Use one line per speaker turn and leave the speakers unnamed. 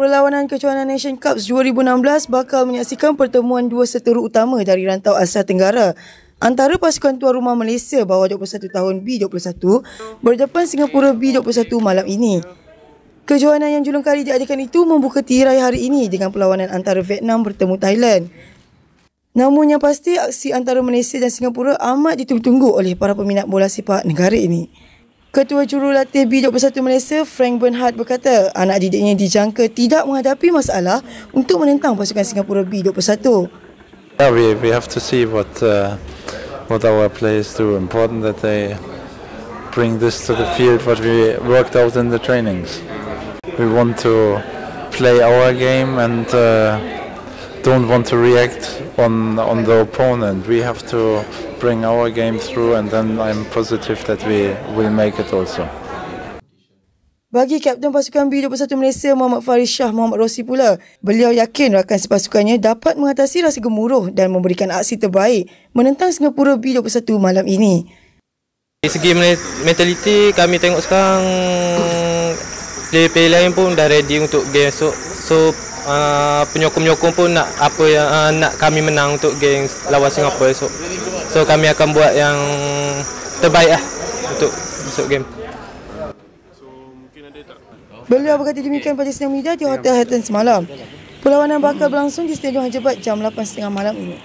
Perlawanan kejohanan Nation Cup 2016 bakal menyaksikan pertemuan dua seteru utama dari rantau Asia Tenggara antara pasukan tuan rumah Malaysia bawah 21 tahun B21 berdepan Singapura B21 malam ini. Kejohanan yang julung kali diadakan itu membuka tirai hari ini dengan perlawanan antara Vietnam bertemu Thailand. Namun yang pasti, aksi antara Malaysia dan Singapura amat ditunggu-tunggu oleh para peminat bola sepak negara ini. Ketua Jurulatih B21 Malaysia, Frank Bernhard berkata, anak didiknya dijangka tidak menghadapi masalah untuk menentang pasukan Singapura B21.
Yeah, we have to see what our players do. Important that they bring this to the field what we worked out in the trainings. We want to play our game and don't want to react on the opponent. We have to bring our game through and then I'm positive that we will make it also.
Bagi Kapten Pasukan B21 Malaysia Muhammad Faris Shah Muhammad Rossi pula, beliau yakin rakan sepasukannya dapat mengatasi rasa gemuruh dan memberikan aksi terbaik menentang Singapura B21 malam ini.
Dari segi mentaliti, kami tengok sekarang player-player lain pun dah ready untuk game esok. So penyokong-penyokong pun nak apa yang nak kami menang untuk game lawan Singapura esok. So kami akan buat yang terbaik lah untuk esok game.
Beliau berkata demikian pada sidang media di Hotel Hilton semalam. Perlawanan bakal berlangsung di Stadium Haji Bat jam 8.30 malam ini.